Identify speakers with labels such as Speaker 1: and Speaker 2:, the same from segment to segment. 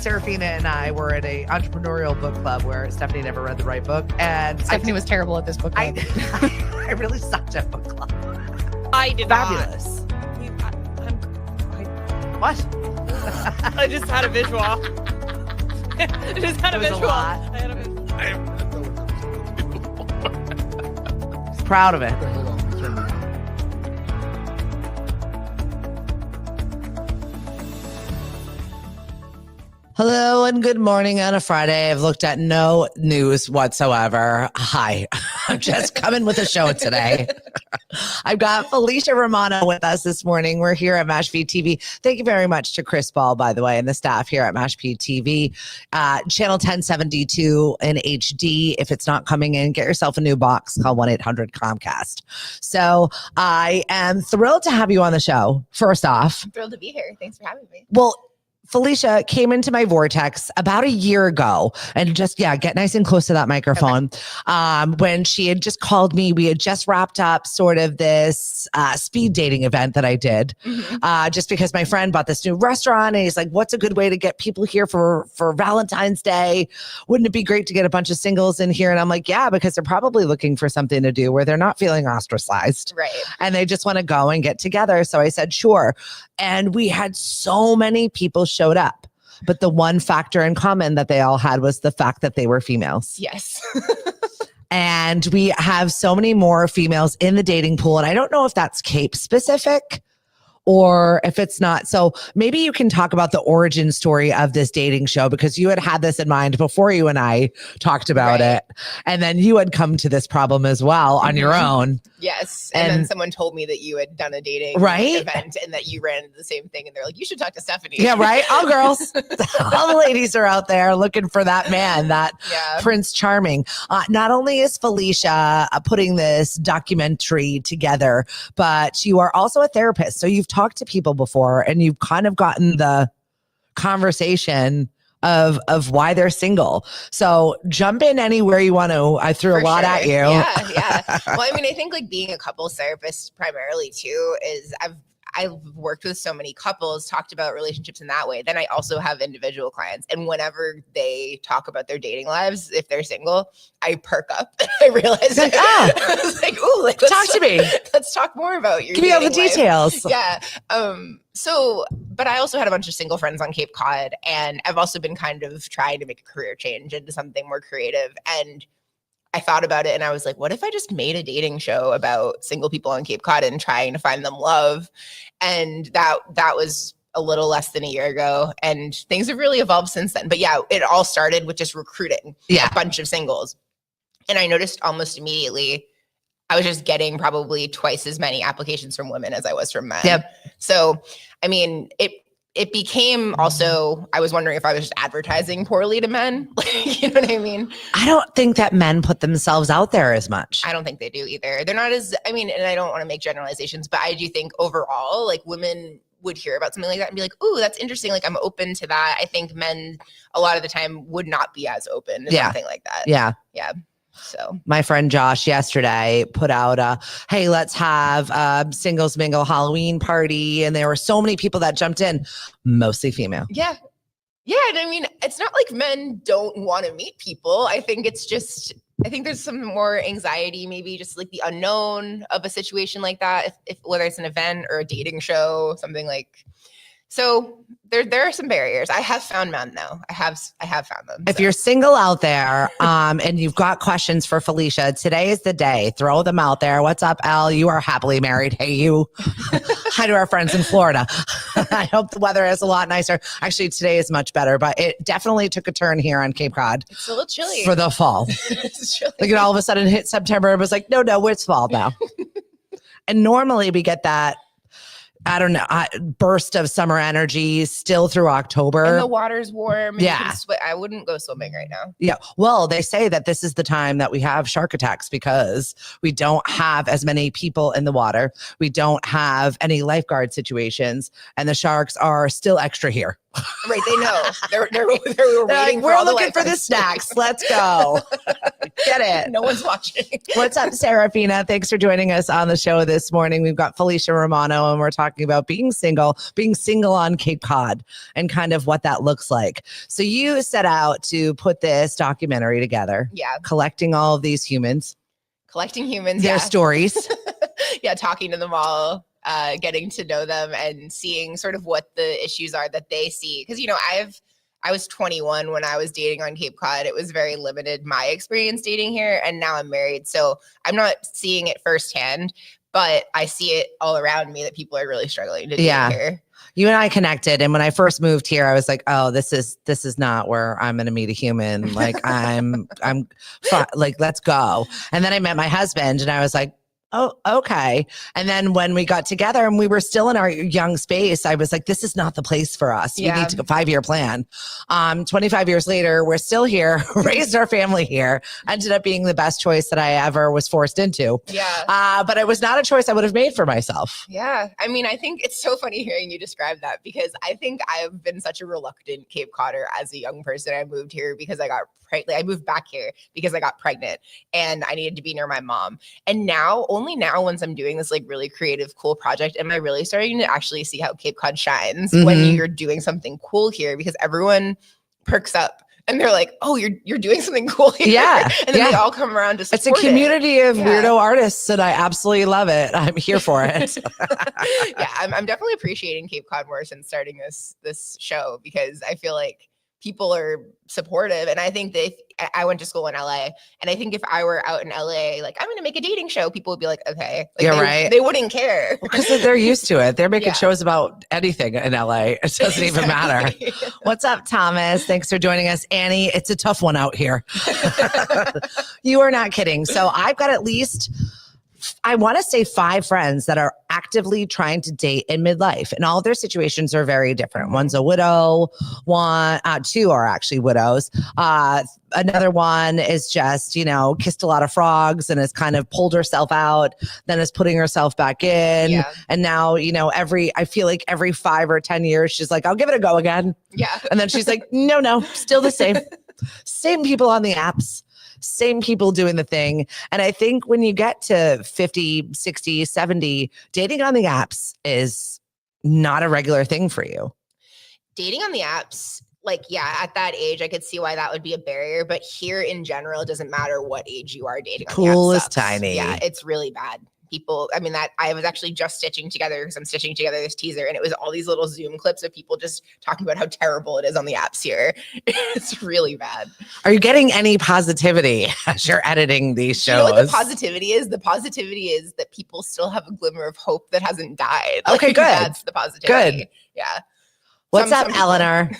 Speaker 1: Serafina and I were at a entrepreneurial book club where Stephanie never read the right book. And
Speaker 2: Stephanie was terrible at this book club.
Speaker 1: I really sucked at book club.
Speaker 3: I did
Speaker 1: Fabulous. What?
Speaker 3: I just had a visual. I just had a
Speaker 1: It was a
Speaker 3: visual.
Speaker 1: lot.
Speaker 3: I had a visual.
Speaker 1: Proud of it. Hello and good morning on a Friday. I've looked at no news whatsoever. Hi, I'm just coming with a show today. I've got Felicia Romano with us this morning. We're here at MASH TV. Thank you very much to Chris Ball, by the way, and the staff here at MASH TV. Channel 1072 in HD. If it's not coming in, get yourself a new box. Call 1-800-COMCAST. So I am thrilled to have you on the show, first off.
Speaker 2: I'm thrilled to be here. Thanks for having me.
Speaker 1: Well, Felicia came into my vortex about a year ago and just, get nice and close to that microphone. Okay. When she had just called me, we had just wrapped up sort of this speed dating event that I did, just because my friend bought this new restaurant and he's like, what's a good way to get people here for Valentine's Day? Wouldn't it be great to get a bunch of singles in here? And I'm like, yeah, because they're probably looking for something to do where they're not feeling ostracized.
Speaker 2: Right.
Speaker 1: And they just want to go and get together. So I said, sure. And we had so many people showed up, but the one factor in common that they all had was the fact that they were females.
Speaker 2: Yes.
Speaker 1: And we have so many more females in the dating pool. And I don't know if that's Cape specific or if it's not. So maybe you can talk about the origin story of this dating show, because you had this in mind before you and I talked about it. And then you had come to this problem as well on your own.
Speaker 2: Yes. And then someone told me that you had done a dating event and that you ran into the same thing. And they're like, you should talk to Stephanie.
Speaker 1: Yeah, right? All girls. All the ladies are out there looking for that man, that Prince Charming. Not only is Felicia putting this documentary together, but you are also a therapist. So you've talked to people before and you've kind of gotten the conversation of why they're single. So jump in anywhere you want to. I threw a lot at you.
Speaker 2: Yeah. Well, I mean, I think like being a couples therapist primarily too is I've worked with so many couples, talked about relationships in that way. Then I also have individual clients. And whenever they talk about their dating lives, if they're single, I perk up. I realize I was like, ooh, like,
Speaker 1: talk to me.
Speaker 2: Let's talk more about your
Speaker 1: Give me all the
Speaker 2: dating life.
Speaker 1: details.
Speaker 2: Yeah. But I also had a bunch of single friends on Cape Cod, and I've also been kind of trying to make a career change into something more creative. And I thought about it and I was like, what if I just made a dating show about single people on Cape Cod and trying to find them love? And that was a little less than a year ago. And things have really evolved since then. But yeah, it all started with just recruiting a bunch of singles. And I noticed almost immediately I was just getting probably twice as many applications from women as I was from men.
Speaker 1: Yep.
Speaker 2: So, I mean, it became also, I was wondering if I was just advertising poorly to men. You know what I mean?
Speaker 1: I don't think that men put themselves out there as much.
Speaker 2: I don't think they do either. They're not as, I mean, and I don't want to make generalizations, but I do think overall, like women would hear about something like that and be like, ooh, that's interesting. Like I'm open to that. I think men a lot of the time would not be as open to something like that.
Speaker 1: Yeah.
Speaker 2: Yeah. So
Speaker 1: my friend Josh yesterday put out hey, let's have a singles mingle Halloween party. And there were so many people that jumped in, mostly female.
Speaker 2: Yeah. Yeah. And I mean, it's not like men don't want to meet people. I think it's just, I think there's some more anxiety, maybe just like the unknown of a situation like that. If whether it's an event or a dating show, something like, so there are some barriers. I have found men though. I have found them.
Speaker 1: If you're single out there and you've got questions for Felicia, today is the day. Throw them out there. What's up, Elle? You are happily married. Hey, you. Hi to our friends in Florida. I hope the weather is a lot nicer. Actually, today is much better, but it definitely took a turn here on Cape Cod.
Speaker 2: It's a little chilly.
Speaker 1: For the fall.
Speaker 2: It's chilly.
Speaker 1: Like it all of a sudden hit September. It was like, no, it's fall now. And normally we get that, I don't know, burst of summer energy still through October.
Speaker 2: And the water's warm. And
Speaker 1: Yeah.
Speaker 2: You can I wouldn't go swimming right now.
Speaker 1: Yeah. Well, they say that this is the time that we have shark attacks because we don't have as many people in the water. We don't have any lifeguard situations, and the sharks are still extra here.
Speaker 2: Right. They know. They're waiting
Speaker 1: Like,
Speaker 2: for
Speaker 1: we're
Speaker 2: all the
Speaker 1: looking for the
Speaker 2: lifeguards.
Speaker 1: snacks. Let's go. Get it.
Speaker 2: No one's watching.
Speaker 1: What's up, Serafina? Thanks for joining us on the show this morning. We've got Felicia Romano, and we're talking about being single on Cape Cod and kind of what that looks like. So you set out to put this documentary together.
Speaker 2: Yeah.
Speaker 1: Collecting all of these humans.
Speaker 2: Collecting humans.
Speaker 1: Their stories.
Speaker 2: Yeah, talking to them all, getting to know them and seeing sort of what the issues are that they see. Because, you know, I was 21 when I was dating on Cape Cod. It was very limited, my experience dating here. And now I'm married. So I'm not seeing it firsthand, but I see it all around me that people are really struggling to date here.
Speaker 1: You and I connected, and when I first moved here, I was like, "Oh, this is not where I'm going to meet a human. Like, I'm like, let's go." And then I met my husband, and I was like, "Oh, okay." And then when we got together and we were still in our young space, I was like, "This is not the place for us. We need to go 5-year plan." 25 years later, we're still here, raised our family here, ended up being the best choice that I ever was forced into.
Speaker 2: Yeah.
Speaker 1: But it was not a choice I would have made for myself.
Speaker 2: Yeah. I mean, I think it's so funny hearing you describe that because I think I've been such a reluctant Cape Codder as a young person. I moved here because I got pregnant. I moved back here because I got pregnant and I needed to be near my mom. And now, only now, once I'm doing this like really creative, cool project, am I really starting to actually see how Cape Cod shines when you're doing something cool here, because everyone perks up. And they're like, "Oh, you're doing something cool here."
Speaker 1: Yeah.
Speaker 2: And then they all come around to support
Speaker 1: It's a community of
Speaker 2: Yeah.
Speaker 1: weirdo artists, and I absolutely love it. I'm here for it.
Speaker 2: Yeah, I'm definitely appreciating Cape Cod more since starting this show, because I feel like people are supportive. And I think that I went to school in LA, and I think if I were out in LA, like, I'm going to make a dating show, people would be like, okay. Like,
Speaker 1: right.
Speaker 2: They wouldn't care.
Speaker 1: Because they're used to it. They're making
Speaker 2: Yeah.
Speaker 1: shows about anything in LA. It doesn't even matter. What's up, Thomas? Thanks for joining us. Annie, it's a tough one out here. You are not kidding. So I've got at least, I want to say 5 friends that are actively trying to date in midlife, and all of their situations are very different. One's a widow, 2 are actually widows. Another one is just, kissed a lot of frogs and has kind of pulled herself out, then is putting herself back in.
Speaker 2: Yeah.
Speaker 1: And now, I feel like every 5 or 10 years, she's like, I'll give it a go again.
Speaker 2: Yeah.
Speaker 1: And then she's like, no, still the same. Same people on the apps. Same people doing the thing. And I think when you get to 50, 60, 70, dating on the apps is not a regular thing for you.
Speaker 2: Dating on the apps, like, yeah, at that age, I could see why that would be a barrier. But here in general, it doesn't matter what age you are dating on the apps.
Speaker 1: Pool is
Speaker 2: sucks.
Speaker 1: tiny.
Speaker 2: Yeah, it's really bad. People, I mean, that I was actually just stitching together, because I'm stitching together this teaser, and it was all these little Zoom clips of people just talking about how terrible it is on the apps here. It's really bad.
Speaker 1: Are you getting any positivity as you're editing these shows?
Speaker 2: You know what the positivity is? The positivity is that people still have a glimmer of hope that hasn't died.
Speaker 1: Okay, good.
Speaker 2: That's the positivity.
Speaker 1: Good.
Speaker 2: Yeah.
Speaker 1: What's
Speaker 2: Some
Speaker 1: up,
Speaker 2: people.
Speaker 1: Eleanor?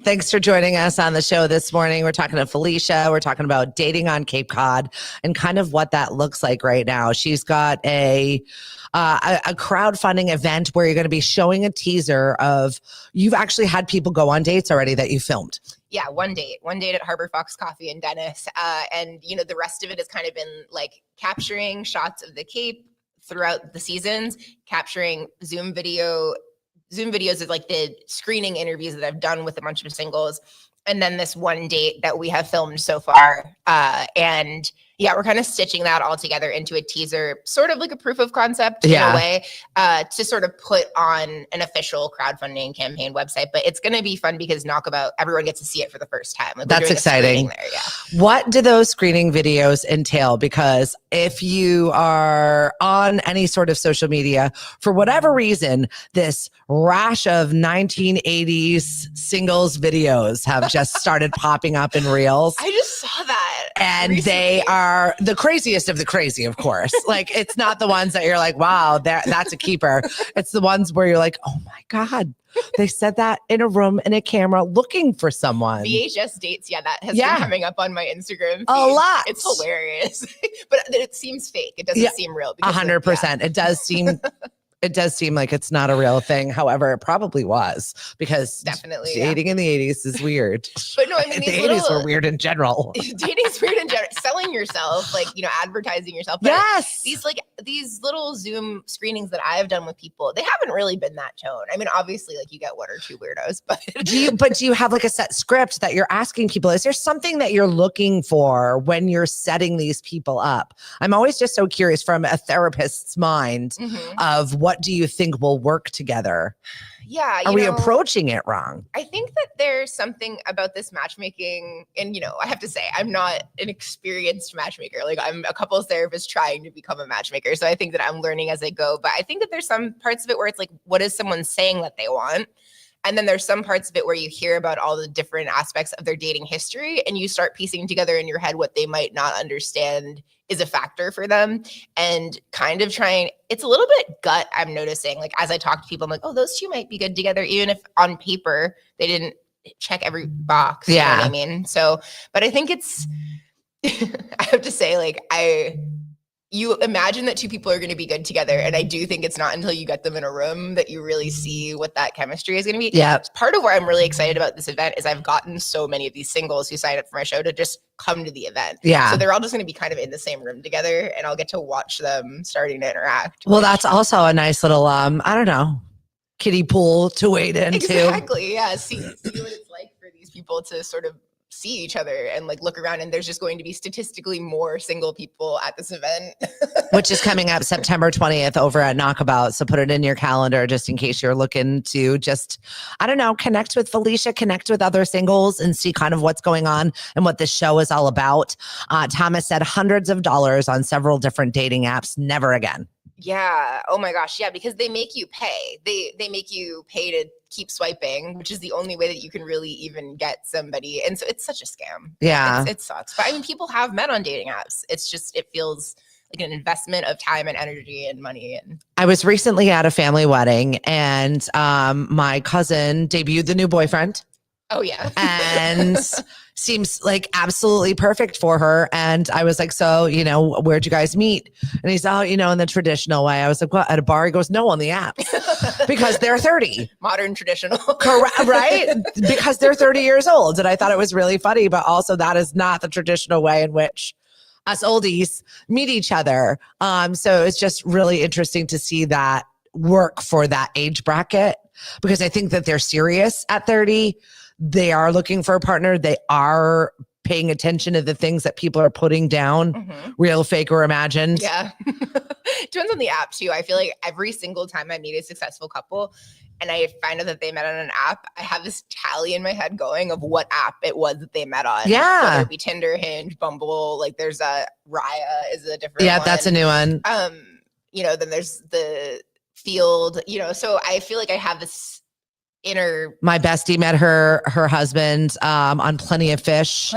Speaker 1: Thanks for joining us on the show this morning. We're talking to Felicia. We're talking about dating on Cape Cod and kind of what that looks like right now. She's got a crowdfunding event where you're going to be showing a teaser of, you've actually had people go on dates already that you filmed.
Speaker 2: Yeah, one date at Harbor Fox Coffee in Dennis. And, the rest of it has kind of been like capturing shots of the Cape throughout the seasons, capturing Zoom videos of like the screening interviews that I've done with a bunch of singles. And then this one date that we have filmed so far. And yeah, we're kind of stitching that all together into a teaser, sort of like a proof of concept in a way, to sort of put on an official crowdfunding campaign website. But it's going to be fun because Naukabout, everyone gets to see it for the first time. Like,
Speaker 1: That's exciting.
Speaker 2: There, yeah.
Speaker 1: What do those screening videos entail? Because if you are on any sort of social media, for whatever reason, this rash of 1980s singles videos have just started popping up in reels.
Speaker 2: I just saw that.
Speaker 1: And
Speaker 2: recently.
Speaker 1: they are the craziest of the crazy, of course. Like, it's not the ones that you're like, wow, that's a keeper. It's the ones where you're like, oh my God, they said that in a room in a camera looking for someone.
Speaker 2: VHS dates, yeah, that has been coming up on my Instagram feed.
Speaker 1: A lot.
Speaker 2: It's hilarious. But it seems fake. It doesn't seem real.
Speaker 1: 100%. It does seem It does seem like it's not a real thing. However, it probably was, because
Speaker 2: Definitely,
Speaker 1: dating in the 80s is weird.
Speaker 2: But no, I mean,
Speaker 1: the
Speaker 2: these
Speaker 1: 80s were weird in general.
Speaker 2: Dating's weird in general. Selling yourself, like, advertising yourself. But
Speaker 1: Yes.
Speaker 2: these little Zoom screenings that I've done with people, they haven't really been that tone. I mean, obviously, like, you get one or two weirdos, but
Speaker 1: do you have like a set script that you're asking people? Is there something that you're looking for when you're setting these people up? I'm always just so curious from a therapist's mind of what do you think will work together?
Speaker 2: Yeah.
Speaker 1: Are we approaching it wrong?
Speaker 2: I think that there's something about this matchmaking, and I have to say, I'm not an experienced matchmaker. Like, I'm a couples therapist trying to become a matchmaker. So I think that I'm learning as I go. But I think that there's some parts of it where it's like, what is someone saying that they want? And then there's some parts of it where you hear about all the different aspects of their dating history, and you start piecing together in your head what they might not understand is a factor for them, and kind of trying. It's a little bit gut, I'm noticing. Like, as I talk to people, I'm like, oh, those two might be good together, even if on paper they didn't check every box. You know what I mean? So, but I think it's, I have to say, like, you imagine that two people are going to be good together. And I do think it's not until you get them in a room that you really see what that chemistry is going to be.
Speaker 1: Yeah.
Speaker 2: Part of where I'm really excited about this event is I've gotten so many of these singles who sign up for my show to just come to the event.
Speaker 1: Yeah.
Speaker 2: So they're all just going to be kind of in the same room together, and I'll get to watch them starting to interact.
Speaker 1: Well, that's also a nice little, I don't know, kiddie pool to wade into.
Speaker 2: Exactly. Yeah. See what it's like for these people to sort of see each other and like look around, and there's just going to be statistically more single people at this event.
Speaker 1: Which is coming up September 20th over at Naukabout. So put it in your calendar just in case you're looking to just, I don't know, connect with Felicia, connect with other singles, and see kind of what's going on and what this show is all about. Thomas said hundreds of dollars on several different dating apps. Never again.
Speaker 2: Yeah. Oh my gosh. Yeah. Because they make you pay. They make you pay to keep swiping, which is the only way that you can really even get somebody. And so it's such a scam.
Speaker 1: Yeah.
Speaker 2: It sucks. But I mean, people have met on dating apps. It's just, it feels like an investment of time and energy and money. And
Speaker 1: I was recently at a family wedding, and my cousin debuted the new boyfriend.
Speaker 2: Oh yeah.
Speaker 1: And seems like absolutely perfect for her. And I was like, so, where'd you guys meet? And he's out, in the traditional way. I was like, what, at a bar? He goes, no, on the apps, because they're 30.
Speaker 2: Modern traditional.
Speaker 1: Correct, right? Because they're 30 years old. And I thought it was really funny, but also that is not the traditional way in which us oldies meet each other. So it's just really interesting to see that work for that age bracket, because I think that they're serious at 30. They are looking for a partner. They are paying attention to the things that people are putting down, real, fake, or imagined.
Speaker 2: Yeah. Depends on the app too. I feel like every single time I meet a successful couple and I find out that they met on an app, I have this tally in my head going of what app it was that they met on.
Speaker 1: Yeah.
Speaker 2: Whether it be Tinder, Hinge, Bumble, like there's a Raya is a different one.
Speaker 1: That's a new one.
Speaker 2: Then there's the Field, so I feel like I have this my
Speaker 1: bestie met her husband on Plenty of Fish.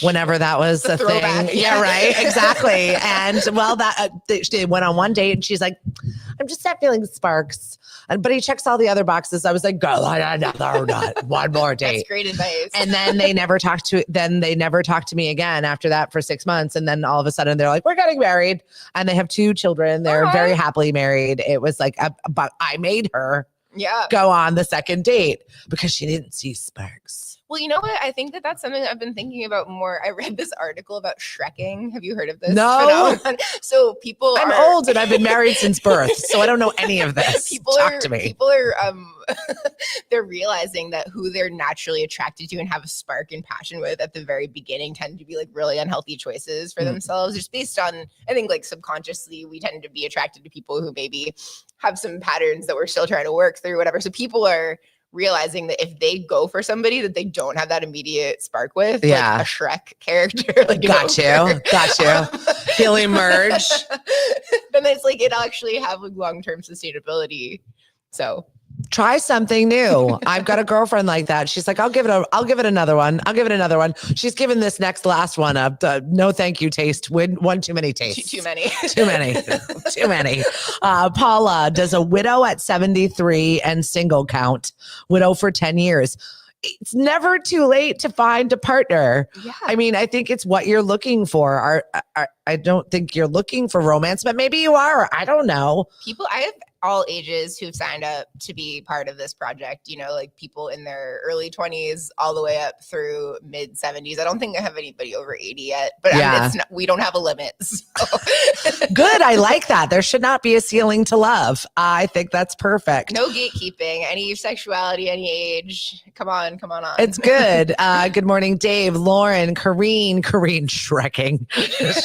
Speaker 1: Whenever that was a thing. Yeah, right. Exactly. And well, they went on one date, and she's like, I'm just not feeling sparks. But he checks all the other boxes. I was like, go not one more date.
Speaker 2: That's great advice.
Speaker 1: And then they never talked to me again after that for 6 months. And then all of a sudden they're like, we're getting married, and they have 2 children. They're very happily married. It was like, but I made her go on the second date because she didn't see sparks.
Speaker 2: Well, you know what? I think that that's something that I've been thinking about more. I read this article about shrekking. Have you heard of this?
Speaker 1: No.
Speaker 2: So
Speaker 1: I'm old and I've been married since birth, so I don't know any of this. Talk to me.
Speaker 2: People are they're realizing that who they're naturally attracted to and have a spark and passion with at the very beginning tend to be like really unhealthy choices for themselves. Just based on, I think, like subconsciously, we tend to be attracted to people who maybe have some patterns that we're still trying to work through, whatever. So people are realizing that if they go for somebody that they don't have that immediate spark with, like a Shrek character, like
Speaker 1: got you, he'll emerge.
Speaker 2: Then it's like it'll actually have like long-term sustainability. So
Speaker 1: try something new. I've got a girlfriend like that. She's like, I'll give it another one. She's given this last one up. No, thank you. Taste. One too many tastes.
Speaker 2: Too many.
Speaker 1: Too many. Paula, does a widow at 73 and single count? Widow for 10 years. It's never too late to find a partner. Yeah. I mean, I think it's what you're looking for. I don't think you're looking for romance, but maybe you are. I don't know.
Speaker 2: all ages who've signed up to be part of this project, you know, like people in their early 20s all the way up through mid 70s. I don't think I have anybody over 80 yet, but we don't have a limit. So.
Speaker 1: Good. I like that. There should not be a ceiling to love. I think that's perfect.
Speaker 2: No gatekeeping, any sexuality, any age. Come on.
Speaker 1: It's good. Good morning, Dave, Lauren, Kareen shrekking.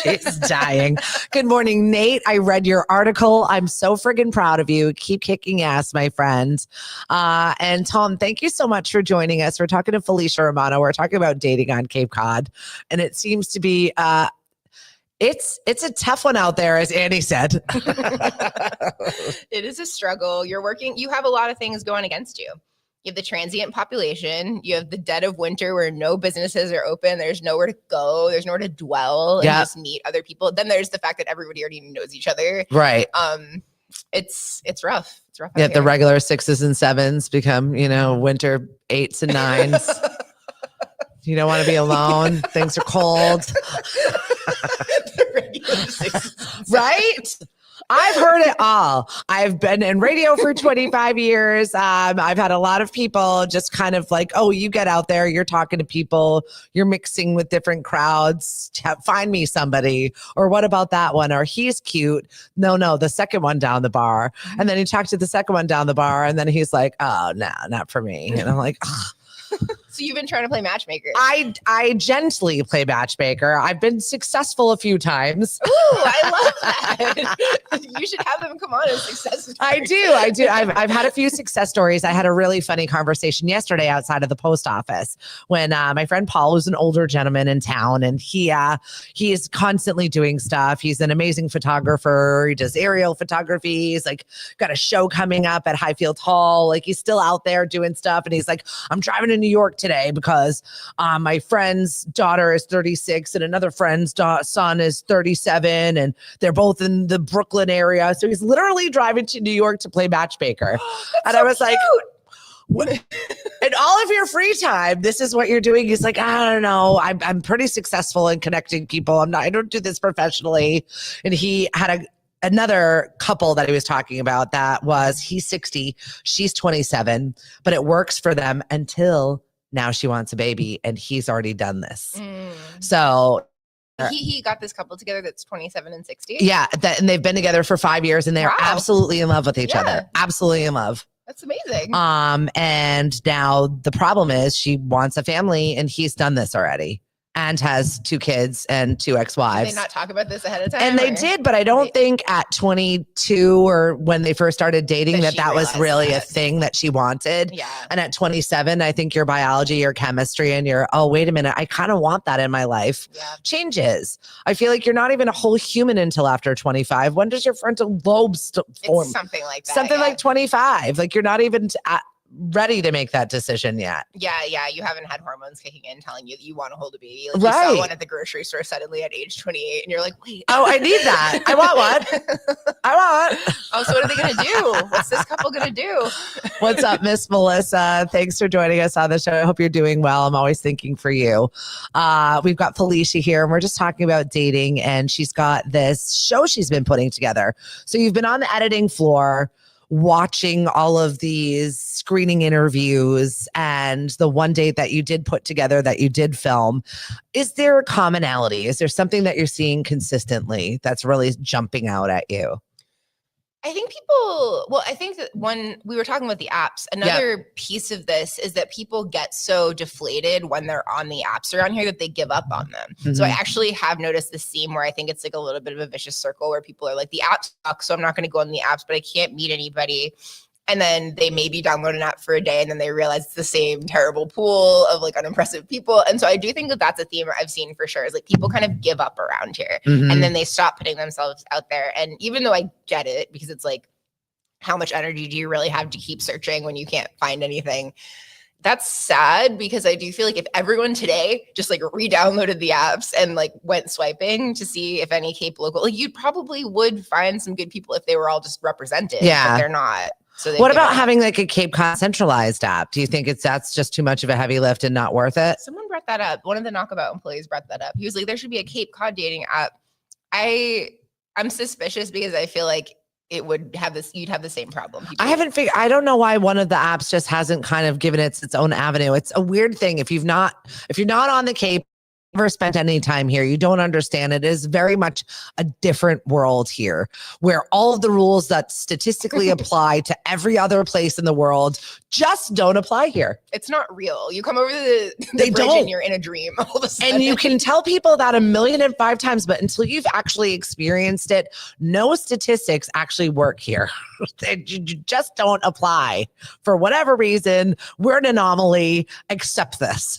Speaker 1: She's dying. Good morning, Nate. I read your article. I'm so friggin' proud of you. Keep kicking ass, my friend. And Tom, thank you so much for joining us. We're talking to Felicia Romano. We're talking about dating on Cape Cod. And it seems to be it's a tough one out there, as Annie said.
Speaker 2: It is a struggle. You have a lot of things going against you. You have the transient population. You have the dead of winter where no businesses are open. There's nowhere to go. There's nowhere to dwell and just meet other people. Then there's the fact that everybody already knows each other.
Speaker 1: Right.
Speaker 2: It's rough. It's rough.
Speaker 1: Yeah, the regular 6s and 7s become, winter 8s and 9s. You don't want to be alone. Things are cold.
Speaker 2: The regular 6s.
Speaker 1: Right? I've heard it all. I've been in radio for 25 years. I've had a lot of people just kind of like, oh, you get out there, you're talking to people, you're mixing with different crowds. Find me somebody. Or what about that one? Or he's cute. No, the second one down the bar. And then you talk to the second one down the bar. And then he's like, oh, no, not for me. And I'm like, ugh.
Speaker 2: So you've been trying to play matchmaker.
Speaker 1: I gently play matchmaker. I've been successful a few times.
Speaker 2: Ooh, I love that. You should have them come on as success stories.
Speaker 1: I do. I've had a few success stories. I had a really funny conversation yesterday outside of the post office when my friend Paul, who's an older gentleman in town, and he is constantly doing stuff. He's an amazing photographer. He does aerial photography. He's like got a show coming up at Highfield Hall. Like he's still out there doing stuff. And he's like, I'm driving to New York today because my friend's daughter is 36 and another friend's son is 37 and they're both in the Brooklyn area. So he's literally driving to New York to play matchmaker. And
Speaker 2: so
Speaker 1: I was
Speaker 2: cute.
Speaker 1: like, what? In all of your free time, this is what you're doing. He's like, I don't know. I'm pretty successful in connecting people. I don't do this professionally. And he had another couple that he was talking about he's 60, she's 27, but it works for them until now she wants a baby and he's already done this. So
Speaker 2: he got this couple together that's 27 and 60.
Speaker 1: Yeah. And they've been together for 5 years and they're absolutely in love with each other.
Speaker 2: Yeah.
Speaker 1: Absolutely in love.
Speaker 2: That's amazing.
Speaker 1: And now the problem is she wants a family and he's done this already. And has 2 kids and 2 ex-wives.
Speaker 2: Did they not talk about this ahead of time?
Speaker 1: And they did, but I don't think at 22 or when they first started dating that was really a thing that she wanted.
Speaker 2: Yeah.
Speaker 1: And at 27, I think your biology, your chemistry, and oh, wait a minute, I kind of want that in my life changes. I feel like you're not even a whole human until after 25. When does your frontal lobe form?
Speaker 2: It's something like that.
Speaker 1: Something like 25. Like you're not even ready to make that decision yet.
Speaker 2: Yeah. You haven't had hormones kicking in telling you that you want to hold a baby. Like you saw one at the grocery store suddenly at age 28 and you're like, wait.
Speaker 1: Oh, I need that. I want one. I want.
Speaker 2: Oh, so what are they going to do? What's this couple going to do?
Speaker 1: What's up, Miss Melissa? Thanks for joining us on the show. I hope you're doing well. I'm always thinking for you. We've got Felicia here and we're just talking about dating and she's got this show she's been putting together. So you've been on the editing floor watching all of these screening interviews and the one date that you did put together that you did film. Is there a commonality? Is there something that you're seeing consistently that's really jumping out at you?
Speaker 2: I think that when we were talking about the apps, another piece of this is that people get so deflated when they're on the apps around here that they give up on them. Mm-hmm. So I actually have noticed this theme where I think it's like a little bit of a vicious circle where people are like, the apps suck, so I'm not going to go on the apps, but I can't meet anybody. And then they maybe download an app for a day and then they realize it's the same terrible pool of like unimpressive people. And so I do think that that's a theme I've seen for sure is like people kind of give up around here and then they stop putting themselves out there. And even though I get it because it's like, how much energy do you really have to keep searching when you can't find anything? That's sad because I do feel like if everyone today just like re-downloaded the apps and like went swiping to see if any Cape local, like you probably would find some good people if they were all just represented.
Speaker 1: Yeah.
Speaker 2: But they're not. So
Speaker 1: what about having like a Cape Cod centralized app? Do you think that's just too much of a heavy lift and not worth it?
Speaker 2: Someone brought that up. One of the Naukabout employees brought that up. He was like, there should be a Cape Cod dating app. I'm suspicious because I feel like it would have this, you'd have the same problem.
Speaker 1: I haven't figured, I don't know why one of the apps just hasn't kind of given it its own avenue. It's a weird thing. If you're not on the Cape, never spent any time here, you don't understand. It is very much a different world here, where all of the rules that statistically apply to every other place in the world just don't apply here.
Speaker 2: It's not real. You come over the bridge and you're in a dream all of a sudden.
Speaker 1: And you can tell people that 1,000,005 times, but until you've actually experienced it, no statistics actually work here. They just don't apply. For whatever reason, we're an anomaly. Accept this.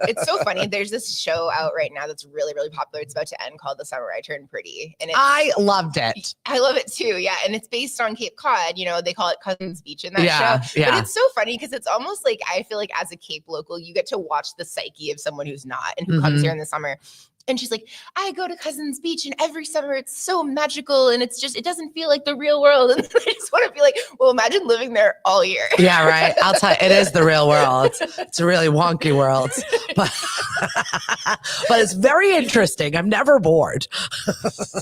Speaker 2: It's so funny. There's this show out right now that's really, really popular. It's about to end, called The Summer I Turned Pretty. And
Speaker 1: I loved it.
Speaker 2: I love it too. Yeah. And it's based on Cape Cod. You know, they call it Cousins Beach in that show.
Speaker 1: Yeah.
Speaker 2: But it's so funny because it's almost like, I feel like as a Cape local, you get to watch the psyche of someone who's not and who comes here in the summer. And she's like, I go to Cousins Beach and every summer it's so magical and it's just, it doesn't feel like the real world. And I just want to be like, well, imagine living there all year.
Speaker 1: Yeah, right. I'll tell you, it is the real world. It's a really wonky world, but it's very interesting. I'm never bored.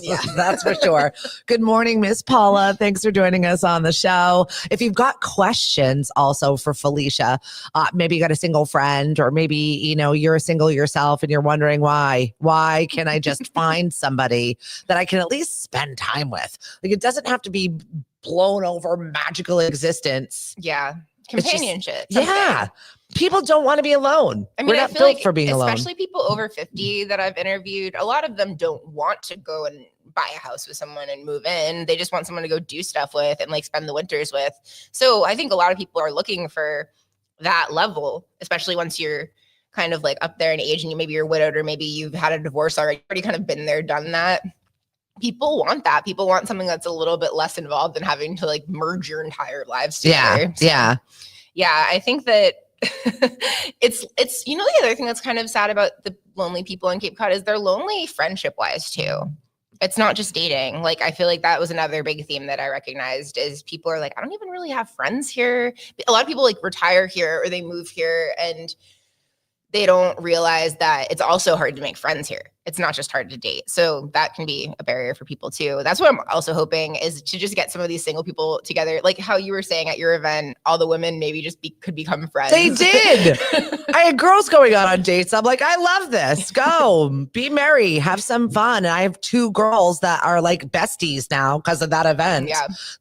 Speaker 2: Yeah,
Speaker 1: that's for sure. Good morning, Miss Paula. Thanks for joining us on the show. If you've got questions also for Felicia, maybe you got a single friend, or maybe, you know, you're a single yourself and you're wondering why can I just find somebody that I can at least spend time with? Like, it doesn't have to be blown over magical existence.
Speaker 2: Yeah. Companionship.
Speaker 1: Yeah. People don't want to be alone.
Speaker 2: I mean,
Speaker 1: we're not built like, for being alone.
Speaker 2: Especially people over 50 that I've interviewed, a lot of them don't want to go and buy a house with someone and move in. They just want someone to go do stuff with and like spend the winters with. So I think a lot of people are looking for that level, especially once you're kind of like up there in age and maybe you're widowed or maybe you've had a divorce already kind of been there, done that. People want that. People want something that's a little bit less involved than having to like merge your entire lives together. Yeah. I think that it's, you know, the other thing that's kind of sad about the lonely people in Cape Cod is they're lonely friendship wise too. It's not just dating. Like, I feel like that was another big theme that I recognized is people are like, I don't even really have friends here. A lot of people like retire here or they move here and they don't realize that it's also hard to make friends here. It's not just hard to date. So that can be a barrier for people too. That's what I'm also hoping is to just get some of these single people together. Like how you were saying at your event, all the women maybe just could become friends.
Speaker 1: They did. I had girls going on dates. I'm like, I love this. Go be merry, have some fun. And I have 2 girls that are like besties now because of that event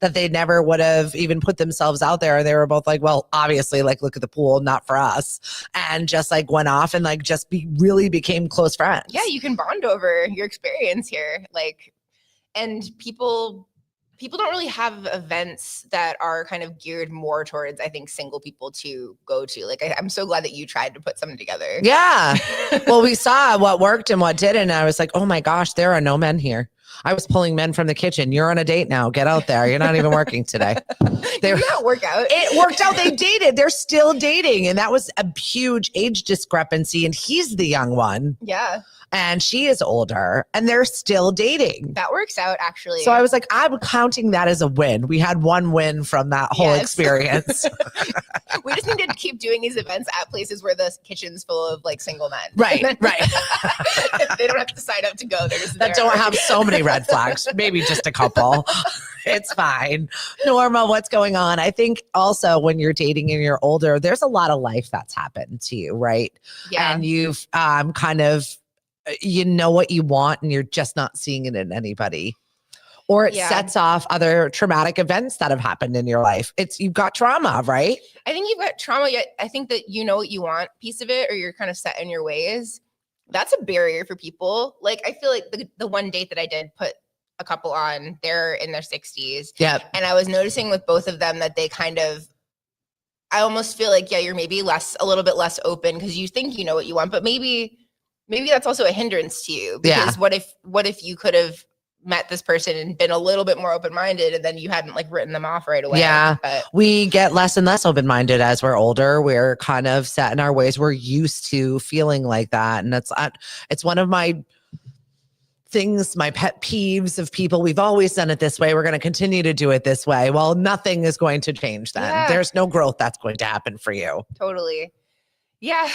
Speaker 1: that they never would have even put themselves out there. And they were both like, well, obviously, like, look at the pool, not for us. And just like went off and like just really became close friends.
Speaker 2: Yeah, you can bond over your experience here. Like, and people don't really have events that are kind of geared more towards, I think, single people to go to. Like, I'm so glad that you tried to put something together.
Speaker 1: Yeah. Well, we saw what worked and what didn't. And I was like, oh my gosh, there are no men here. I was pulling men from the kitchen. You're on a date now. Get out there. You're not even working today.
Speaker 2: Did that work out?
Speaker 1: It worked out. They dated. They're still dating. And that was a huge age discrepancy. And he's the young one.
Speaker 2: Yeah.
Speaker 1: And she is older and they're still dating.
Speaker 2: That works out, actually.
Speaker 1: So I was like, I'm counting that as a win. We had one win from that whole experience.
Speaker 2: We just need to keep doing these events at places where the kitchen's full of like single men.
Speaker 1: Right.
Speaker 2: They don't have to sign up to go. They're just
Speaker 1: that don't have so many red flags. Maybe just a couple. It's fine. Norma, what's going on? I think also when you're dating and you're older, there's a lot of life that's happened to you, right?
Speaker 2: Yeah.
Speaker 1: And you've kind of, you know what you want and you're just not seeing it in anybody. Or it sets off other traumatic events that have happened in your life. You've got trauma, right? I
Speaker 2: think you've got trauma, yet I think that you know what you want piece of it, or you're kind of set in your ways. That's a barrier for people. Like, I feel like the one date that I did put a couple on, they're in their 60s.
Speaker 1: Yeah.
Speaker 2: And I was noticing with both of them that they kind of, I almost feel like, you're maybe a little bit less open because you think you know what you want, but maybe that's also a hindrance to you. Because what if you could have met this person and been a little bit more open-minded and then you hadn't like written them off right away?
Speaker 1: Yeah. We get less and less open-minded as we're older. We're kind of set in our ways. We're used to feeling like that. And it's one of my things, my pet peeves of people. We've always done it this way. We're going to continue to do it this way. Well, nothing is going to change then.
Speaker 2: Yeah.
Speaker 1: There's no growth that's going to happen for you.
Speaker 2: Totally. Yeah.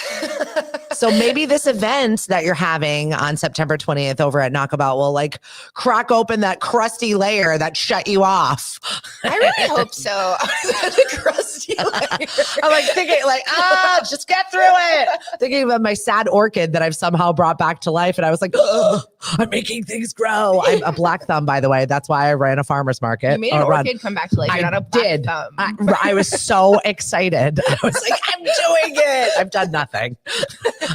Speaker 1: So maybe this event that you're having on September 20th over at Naukabout will like crack open that crusty layer that shut you off.
Speaker 2: I really hope so. The crusty layer.
Speaker 1: I'm like thinking like, just get through it. Thinking about my sad orchid that I've somehow brought back to life. And I was like, I'm making things grow. I'm a black thumb, by the way. That's why I ran a farmer's market.
Speaker 2: You made an orchid come back to life. You're not a black thumb.
Speaker 1: I was so excited. I was like, I'm doing it. I've done nothing.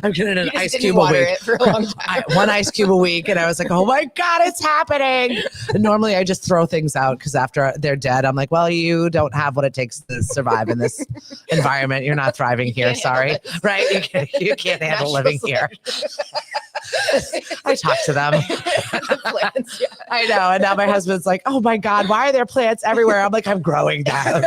Speaker 1: I'm getting an ice cube a week.
Speaker 2: It for a long time.
Speaker 1: One ice cube a week. And I was like, oh my God, it's happening. And normally I just throw things out because after they're dead, I'm like, well, you don't have what it takes to survive in this environment. You're not thriving here. Sorry. Right. You can't handle living here. I talk to them.
Speaker 2: The plants, yeah.
Speaker 1: I know. And now my husband's like, oh my God, why are there plants everywhere? I'm like, I'm growing them.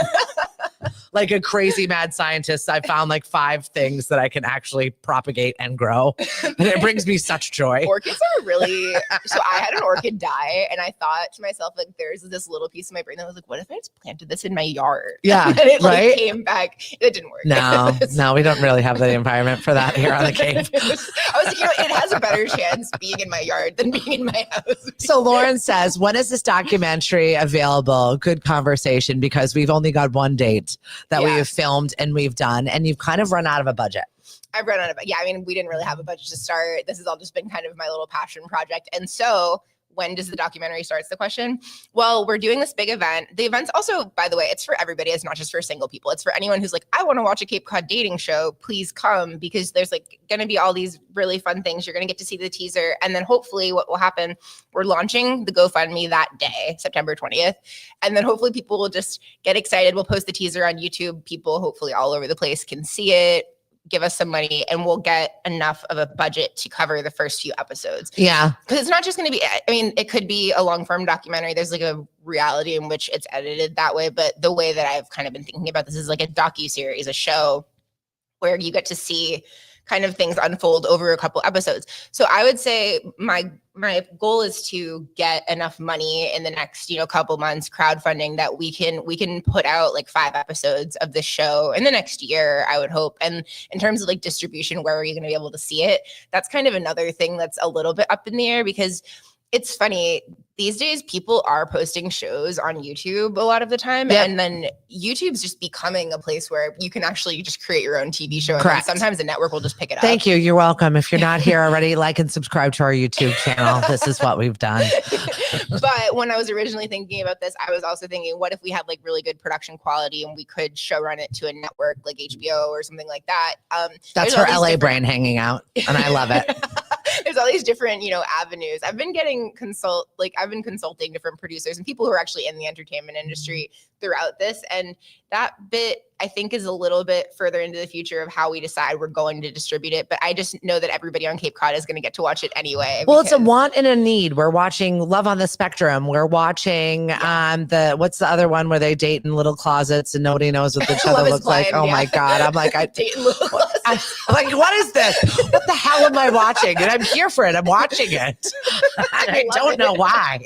Speaker 1: Like a crazy mad scientist, I found like 5 things that I can actually propagate and grow. And it brings me such joy.
Speaker 2: Orchids are really, so I had an orchid die and I thought to myself, like, there's this little piece of my brain that was like, what if I just planted this in my yard?
Speaker 1: Yeah.
Speaker 2: And it like
Speaker 1: right?
Speaker 2: came back. It didn't work.
Speaker 1: No, we don't really have the environment for that here on the Cape.
Speaker 2: I was like, it has a better chance being in my yard than being in my house.
Speaker 1: So Lauren says, when is this documentary available? Good conversation, because we've only got one date that we have filmed and we've done, and you've kind of run out of a budget.
Speaker 2: I've run out of, I mean, we didn't really have a budget to start. This has all just been kind of my little passion project. And so when does the documentary start? Is the question. Well, we're doing this big event. The event's also, by the way, it's for everybody. It's not just for single people. It's for anyone who's like, I want to watch a Cape Cod dating show. Please come, because there's like going to be all these really fun things. You're going to get to see the teaser. And then hopefully what will happen, we're launching the GoFundMe that day, September 20th. And then hopefully people will just get excited. We'll post the teaser on YouTube. People hopefully all over the place can see it, give us some money, and we'll get enough of a budget to cover the first few episodes.
Speaker 1: Yeah.
Speaker 2: Because it's not just going to be, I mean, it could be a long form documentary. There's like a reality in which it's edited that way. But the way that I've kind of been thinking about this is like a docuseries, a show where you get to see kind of things unfold over a couple episodes. So I would say my goal is to get enough money in the next, couple months, crowdfunding, that we can put out like 5 episodes of the show in the next year, I would hope. And in terms of like distribution, where are you going to be able to see it? That's kind of another thing that's a little bit up in the air, because it's funny. These days, people are posting shows on YouTube a lot of the time. Yeah. And then YouTube's just becoming a place where you can actually just create your own TV show.
Speaker 1: Correct.
Speaker 2: And sometimes the network will just pick it up.
Speaker 1: Thank you. You're welcome. If you're not here already, like and subscribe to our YouTube channel. This is what we've done.
Speaker 2: But when I was originally thinking about this, I was also thinking, what if we had like really good production quality and we could show run it to a network like HBO or something like that?
Speaker 1: That's her LA brain hanging out. And I love it.
Speaker 2: There's all these different, avenues. I've been consulting different producers and people who are actually in the entertainment industry throughout this. And that bit, I think, is a little bit further into the future of how we decide we're going to distribute it. But I just know that everybody on Cape Cod is going to get to watch it anyway.
Speaker 1: Well, it's a want and a need. We're watching Love on the Spectrum. We're watching what's the other one where they date in little closets and nobody knows what each other looks like. Oh my God. I'm like,
Speaker 2: date in little closets.
Speaker 1: I'm like, what is this? What the hell am I watching? And I'm here for it. I'm watching it. I don't know why.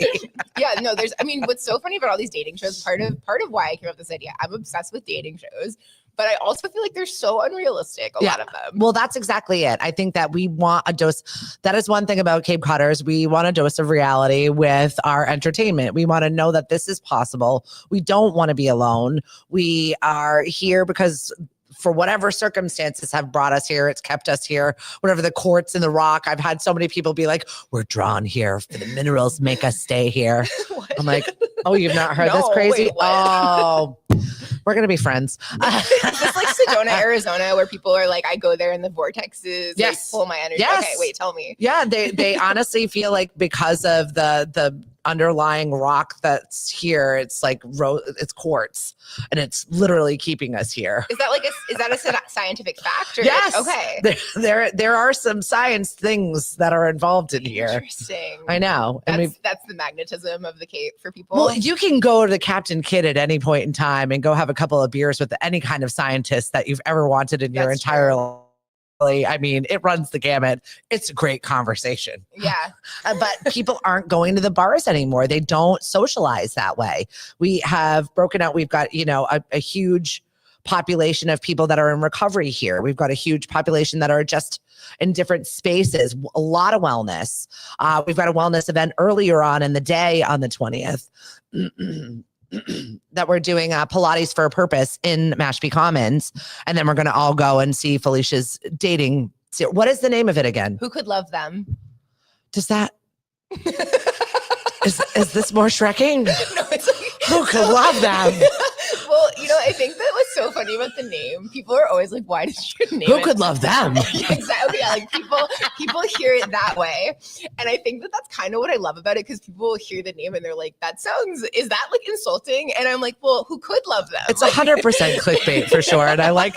Speaker 2: Yeah, no, what's so funny about all these dating shows, part of why I came up with this idea, I'm obsessed with dating shows, but I also feel like they're so unrealistic, a lot of them.
Speaker 1: Well, that's exactly it. I think that we want a dose. That is one thing about Cape Codders. We want a dose of reality with our entertainment. We want to know that this is possible. We don't want to be alone. We are here because for whatever circumstances have brought us here, it's kept us here, whatever the quartz and the rock. I've had so many people be like, we're drawn here for the minerals, make us stay here. I'm like, oh, you've not heard this crazy?
Speaker 2: Wait,
Speaker 1: oh, we're going to be friends.
Speaker 2: Is this like Sedona, Arizona, where people are like, I go there in the vortexes,
Speaker 1: yes,
Speaker 2: pull my energy.
Speaker 1: Yes.
Speaker 2: Okay, wait, tell me.
Speaker 1: Yeah, they honestly feel like because of the underlying rock that's here, it's like it's quartz, and it's literally keeping us here.
Speaker 2: Is that a scientific fact? Or
Speaker 1: yes.
Speaker 2: Okay.
Speaker 1: There are some science things that are involved in here.
Speaker 2: Interesting.
Speaker 1: I know.
Speaker 2: That's the magnetism of the Cape for people.
Speaker 1: Well, you can go to Captain Kidd at any point in time and go have a couple of beers with any kind of scientist that you've ever wanted in your entire life. I mean, it runs the gamut. It's a great conversation.
Speaker 2: Yeah.
Speaker 1: But people aren't going to the bars anymore. They don't socialize that way. We have broken out. We've got, a huge population of people that are in recovery here. We've got a huge population that are just in different spaces, a lot of wellness. We've got a wellness event earlier on in the day on the 20th that we're doing Pilates for a Purpose in Mashpee Commons. And then we're going to all go and see Felicia's dating. What is the name of it again?
Speaker 2: Who Could Love Them?
Speaker 1: Does that... Is this more Shrekking?
Speaker 2: No, it's like,
Speaker 1: Who could love them?
Speaker 2: Well, I think that what's so funny about the name, people are always like, why did you name it?
Speaker 1: Who could love them?
Speaker 2: Yeah, exactly. Yeah, like people hear it that way. And I think that that's kind of what I love about it, because people hear the name and they're like, is that like insulting? And I'm like, well, who could love them?
Speaker 1: It's 100% clickbait for sure. And I like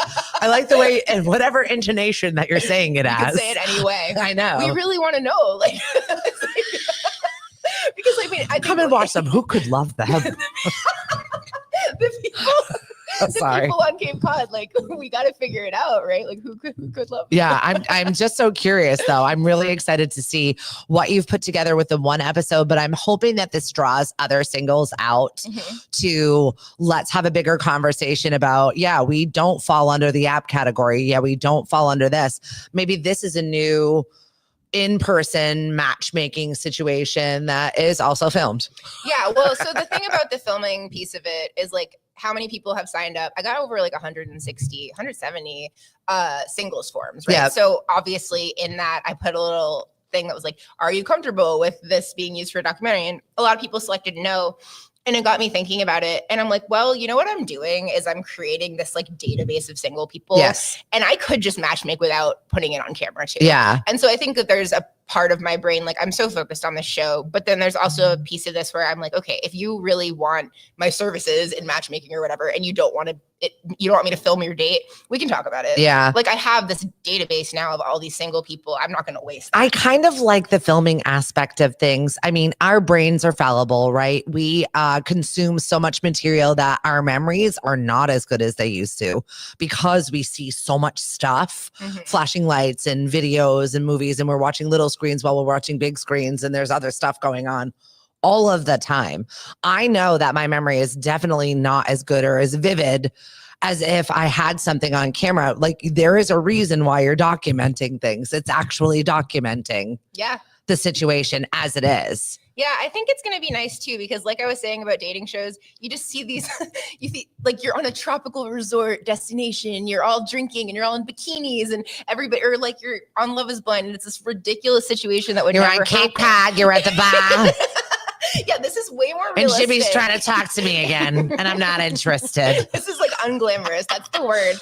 Speaker 1: the way, and whatever intonation that you're saying it as.
Speaker 2: You can say it anyway.
Speaker 1: I know.
Speaker 2: We really want to know. Like, because I think
Speaker 1: come and watch them. Who could love them?
Speaker 2: the people on Cape Cod, like, we got to figure it out, right? Like, who could love them?
Speaker 1: Yeah, I'm just so curious, though. I'm really excited to see what you've put together with the one episode, but I'm hoping that this draws other singles out to let's have a bigger conversation about, yeah, we don't fall under the app category. Yeah, we don't fall under this. Maybe this is a new in-person matchmaking situation that is also filmed.
Speaker 2: Yeah, well, so the thing about the filming piece of it is like how many people have signed up. I got over like 170 singles forms, right?
Speaker 1: Yeah.
Speaker 2: So obviously in that I put a little thing that was like, are you comfortable with this being used for a documentary? And a lot of people selected no. And it got me thinking about it. And I'm like, well, you know what I'm doing is I'm creating this like database of single people.
Speaker 1: Yes.
Speaker 2: And I could just matchmake without putting it on camera too.
Speaker 1: Yeah.
Speaker 2: And so I think that there's a part of my brain, like I'm so focused on the show, but then there's also a piece of this where I'm like, okay, if you really want my services in matchmaking or whatever, and you don't want me to film your date, we can talk about it.
Speaker 1: Yeah.
Speaker 2: Like I have this database now of all these single people. I'm not going to waste that.
Speaker 1: I kind of like the filming aspect of things. I mean, our brains are fallible, right? We consume so much material that our memories are not as good as they used to because we see so much stuff, flashing lights and videos and movies, and we're watching little screens while we're watching big screens, and there's other stuff going on all of the time. I know that my memory is definitely not as good or as vivid as if I had something on camera. Like there is a reason why you're documenting things. It's actually documenting the situation as it is.
Speaker 2: Yeah, I think it's going to be nice too, because like I was saying about dating shows, you just see these, you see like you're on a tropical resort destination, you're all drinking and you're all in bikinis and everybody, or like you're on Love is Blind and it's this ridiculous situation that would
Speaker 1: You're
Speaker 2: never
Speaker 1: on Cape
Speaker 2: happen.
Speaker 1: Cod, you're at the bar.
Speaker 2: Yeah, this is way more
Speaker 1: And
Speaker 2: realistic.
Speaker 1: Jimmy's trying to talk to me again, and I'm not interested.
Speaker 2: This is like unglamorous. That's the word.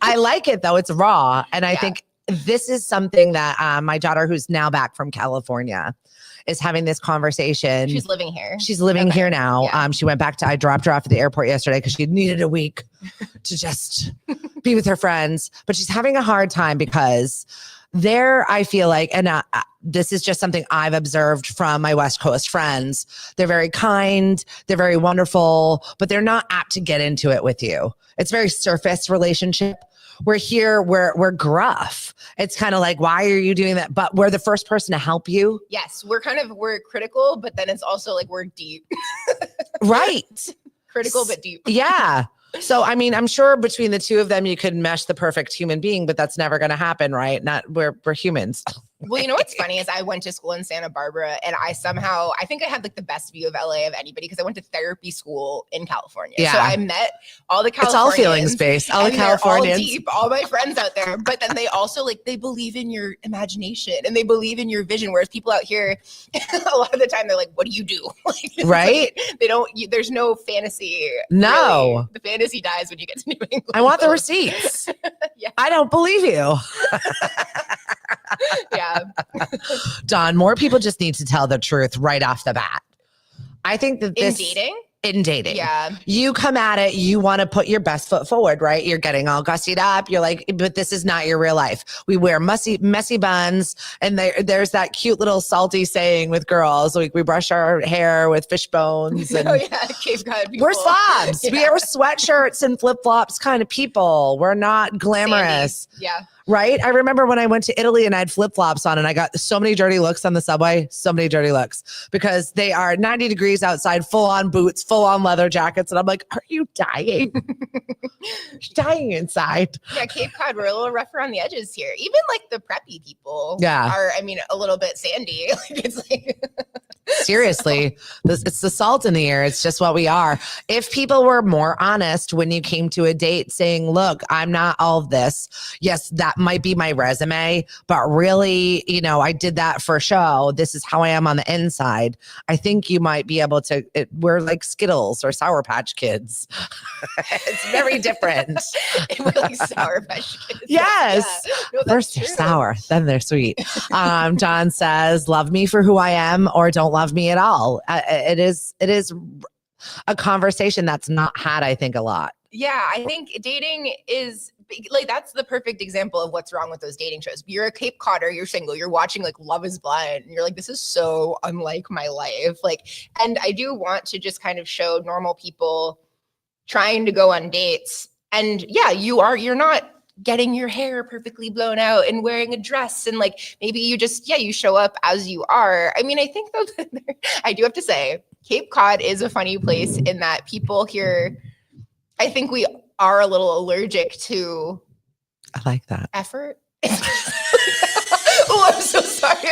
Speaker 1: I like it though. It's raw. And I think this is something that my daughter, who's now back from California, is having this conversation.
Speaker 2: She's living here.
Speaker 1: She's living here now.
Speaker 2: Yeah.
Speaker 1: She went back I dropped her off at the airport yesterday because she needed a week to just be with her friends. But she's having a hard time because I feel like, and this is just something I've observed from my West Coast friends. They're very kind. They're very wonderful, but they're not apt to get into it with you. It's very surface relationship. We're here, we're gruff. It's kind of like, why are you doing that? But we're the first person to help you.
Speaker 2: Yes, we're critical, but then it's also like we're deep.
Speaker 1: Right.
Speaker 2: Critical, but deep.
Speaker 1: Yeah. So, I mean, I'm sure between the two of them, you could mesh the perfect human being, but that's never going to happen, right? We're humans.
Speaker 2: Well, you know what's funny is I went to school in Santa Barbara, and I think I had like the best view of LA of anybody because I went to therapy school in California.
Speaker 1: Yeah.
Speaker 2: So I met all the Californians.
Speaker 1: It's all feelings based. All the Californians.
Speaker 2: All deep, all my friends out there. But then they also they believe in your imagination and they believe in your vision. Whereas people out here, a lot of the time they're like, what do you do?
Speaker 1: Right?
Speaker 2: They don't, there's no fantasy.
Speaker 1: No.
Speaker 2: Really. The fantasy dies when you get to New England.
Speaker 1: I want the receipts.
Speaker 2: Yeah.
Speaker 1: I don't believe you.
Speaker 2: Yeah.
Speaker 1: Dawn, more people just need to tell the truth right off the bat. I think that in dating.
Speaker 2: Yeah.
Speaker 1: You come at it, you want to put your best foot forward, right? You're getting all gussied up. You're like, but this is not your real life. We wear messy buns. And there's that cute little salty saying with girls. Like we brush our hair with fish bones. And
Speaker 2: oh, yeah. Cape Cod people.
Speaker 1: We're slobs.
Speaker 2: Yeah.
Speaker 1: We wear sweatshirts and flip-flops kind of people. We're not glamorous.
Speaker 2: Sandy. Yeah.
Speaker 1: Right? I remember when I went to Italy and I had flip-flops on and I got so many dirty looks on the subway, so many dirty looks because they are 90 degrees outside, full on boots, full on leather jackets. And I'm like, are you dying? Dying inside.
Speaker 2: Yeah, Cape Cod, we're a little rough around the edges here. Even like the preppy people are, I mean, a little bit sandy. Like it's like
Speaker 1: seriously, it's the salt in the air. It's just what we are. If people were more honest when you came to a date saying, look, I'm not all of this. Yes, that might be my resume, but really, you know, I did that for show. This is how I am on the inside. I think you might be able to, we're like Skittles or Sour Patch Kids. It's very different.
Speaker 2: we're like Sour Patch Kids.
Speaker 1: Yes.
Speaker 2: Yeah. No,
Speaker 1: first they're sour, then they're sweet. John says, love me for who I am or don't love me at all. It is a conversation that's not had, I think, a lot.
Speaker 2: Yeah, I think dating is like, that's the perfect example of what's wrong with those dating shows. You're a Cape Codder, you're single, you're watching like Love is Blind, and you're like, this is so unlike my life. Like, and I do want to just kind of show normal people trying to go on dates. And yeah, you're not getting your hair perfectly blown out and wearing a dress. And like, maybe you just, you show up as you are. I mean, I think though, I do have to say, Cape Cod is a funny place in that people here, I think we are a little allergic to.
Speaker 1: I like that.
Speaker 2: Effort. Oh, I'm so sorry.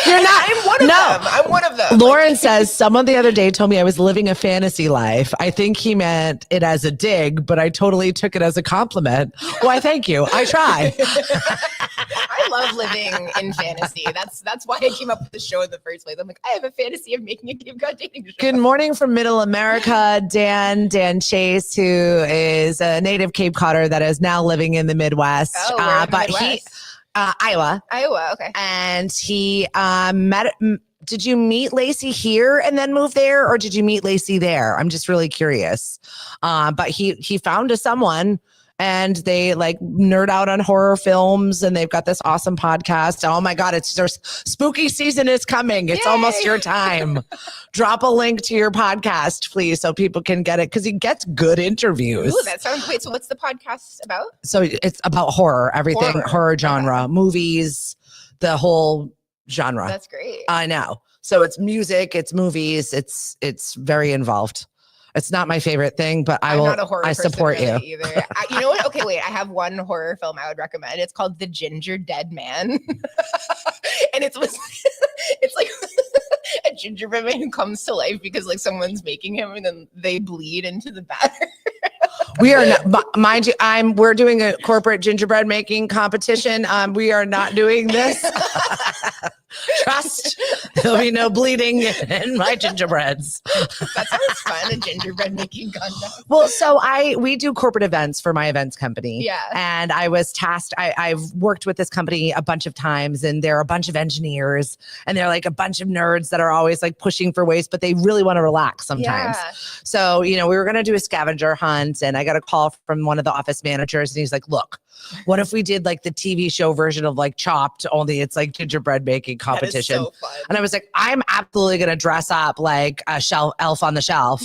Speaker 1: You're not.
Speaker 2: I'm one of them.
Speaker 1: Lauren says, someone the other day told me I was living a fantasy life. I think he meant it as a dig, but I totally took it as a compliment. Why, thank you. I try.
Speaker 2: I love living in fantasy. That's why I came up with the show in the first place. I'm like, I have a fantasy of making a Cape Cod dating show.
Speaker 1: Good morning from Middle America. Dan Chase, who is a native Cape Codder that is now living in the Midwest.
Speaker 2: Oh, but Midwest?
Speaker 1: Iowa.
Speaker 2: Okay.
Speaker 1: And he met. Did you meet Lacey here and then move there, or did you meet Lacey there? I'm just really curious. But he found someone, and they like nerd out on horror films, and they've got this awesome podcast. Oh my God, their spooky season is coming. It's almost your time. Drop a link to your podcast, please, so people can get it, because he gets good interviews.
Speaker 2: Ooh, that sounds great. So what's the podcast about?
Speaker 1: So it's about horror, everything, horror genre, movies, the whole genre.
Speaker 2: That's great.
Speaker 1: I know. So it's music, it's movies, it's very involved. It's not my favorite thing, but I'm not a horror I support
Speaker 2: really
Speaker 1: you.
Speaker 2: Either. You know what? Okay, wait. I have one horror film I would recommend. It's called The Ginger Dead Man. And it's like a gingerbread man who comes to life because like someone's making him and then they bleed into the batter.
Speaker 1: We are not, mind you, we're doing a corporate gingerbread making competition. We are not doing this. Trust, there'll be no bleeding in my gingerbreads.
Speaker 2: That sounds fun, a gingerbread making contest.
Speaker 1: Well, so we do corporate events for my events company.
Speaker 2: Yeah.
Speaker 1: And I was tasked, I've worked with this company a bunch of times, and they're a bunch of engineers, and they're like a bunch of nerds that are always like pushing for ways, but they really want to relax sometimes. Yeah. So, we were going to do a scavenger hunt, and I got a call from one of the office managers, and he's like, look, what if we did like the TV show version of like Chopped, only it's like gingerbread making competition?
Speaker 2: So fun.
Speaker 1: And I was like, I'm absolutely going to dress up like a elf on the shelf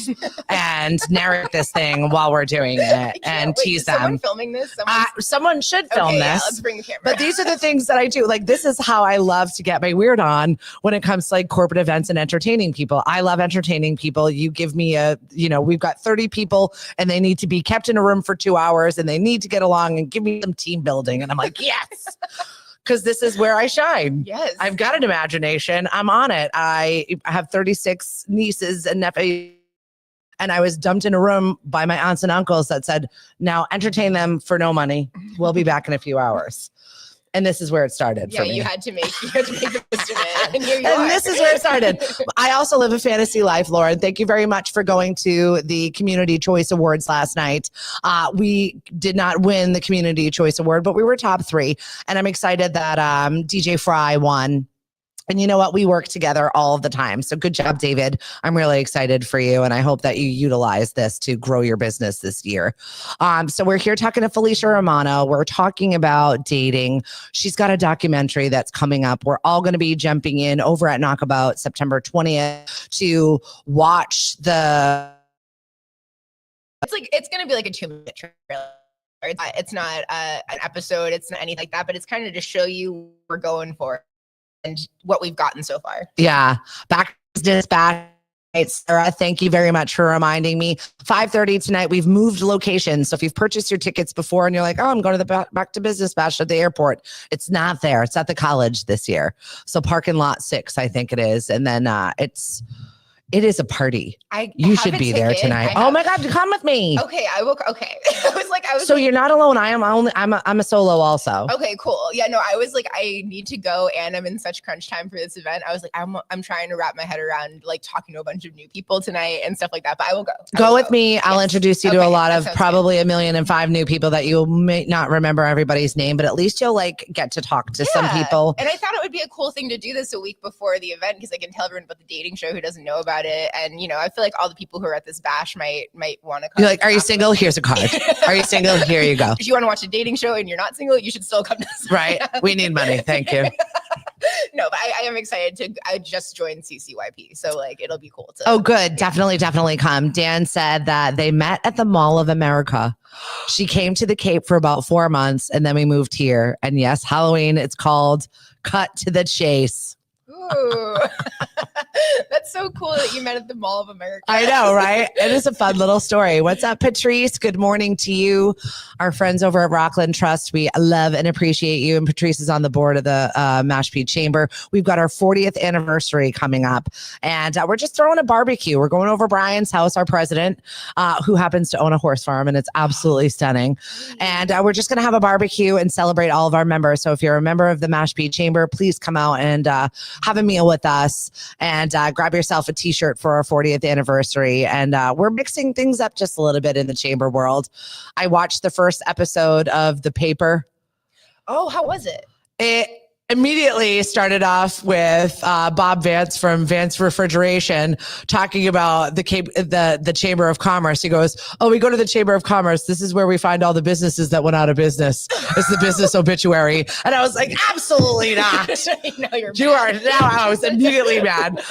Speaker 1: and narrate this thing while we're doing it and tease them.
Speaker 2: Someone filming this?
Speaker 1: Someone should film this. Yeah,
Speaker 2: let's bring the camera.
Speaker 1: But these are the things that I do. Like, this is how I love to get my weird on when it comes to like corporate events and entertaining people. I love entertaining people. You give me we've got 30 people and they need to be kept in a room for 2 hours and they need to get along and give me some team building. And I'm like, yes. Because this is where I shine.
Speaker 2: Yes.
Speaker 1: I've got an imagination. I'm on it. I have 36 nieces and nephews. And I was dumped in a room by my aunts and uncles that said, now entertain them for no money. We'll be back in a few hours. And this is where it started for me.
Speaker 2: You had to make the most of it. And here you are.
Speaker 1: This is where it started. I also live a fantasy life, Lauren. Thank you very much for going to the Community Choice Awards last night. We did not win the Community Choice Award, but we were top 3. And I'm excited that DJ Fry won. And you know what? We work together all of the time. So good job, David. I'm really excited for you. And I hope that you utilize this to grow your business this year. So we're here talking to Felicia Romano. We're talking about dating. She's got a documentary that's coming up. We're all going to be jumping in over at Naukabout September 20th to watch the...
Speaker 2: It's going to be like a 2-minute trailer. It's not an episode. It's not anything like that, but it's kind of to show you what we're going for and what we've gotten so far.
Speaker 1: Yeah. Back to dispatch. Sarah, thank you very much for reminding me. 5:30 tonight. We've moved locations. So if you've purchased your tickets before and you're like, oh, I'm going to the back to business bash at the airport, it's not there. It's at the college this year. So parking lot 6, I think it is. And then it is a party. You should be there tonight. Oh my God, come with me.
Speaker 2: Okay, I will. Okay,
Speaker 1: So you're not alone. I'm a solo also.
Speaker 2: Okay, cool. Yeah, no, I was like, I need to go, and I'm in such crunch time for this event. I was like, I'm trying to wrap my head around like talking to a bunch of new people tonight and stuff like that. But I will go.
Speaker 1: Go with me. I'll introduce you to a lot of probably 1,000,005 new people that you may not remember everybody's name, but at least you'll like get to talk to some people.
Speaker 2: And I thought it would be a cool thing to do this a week before the event because I can tell everyone about the dating show who doesn't know about it. And you know, I feel like all the people who are at this bash might want to come.
Speaker 1: You're like, are you single? Here's a card. Are you single? Here you go.
Speaker 2: If you want to watch a dating show and you're not single, you should still come to this.
Speaker 1: Right. We need money. Thank you.
Speaker 2: No, but I am excited I just joined CCYP. So like, it'll be cool to.
Speaker 1: Oh, good. Definitely come. Dan said that they met at the Mall of America. She came to the Cape for about 4 months and then we moved here. And yes, Halloween, it's called Cut to the Chase.
Speaker 2: Ooh. That's so cool that you met at the Mall of America.
Speaker 1: I know, right? It is a fun little story. What's up, Patrice? Good morning to you. Our friends over at Rockland Trust, we love and appreciate you. And Patrice is on the board of the Mashpee Chamber. We've got our 40th anniversary coming up. And we're just throwing a barbecue. We're going over Brian's house, our president, who happens to own a horse farm. And it's absolutely stunning. And we're just going to have a barbecue and celebrate all of our members. So if you're a member of the Mashpee Chamber, please come out and have a meal with us and grab yourself a t-shirt for our 40th anniversary. And we're mixing things up just a little bit in the chamber world. I watched the first episode of The Paper.
Speaker 2: Oh, how was it?
Speaker 1: It immediately started off with Bob Vance from Vance Refrigeration talking about the Chamber of Commerce. He goes, oh, we go to the Chamber of Commerce. This is where we find all the businesses that went out of business. It's the business obituary. And I was like, absolutely not. You are now. I was immediately mad.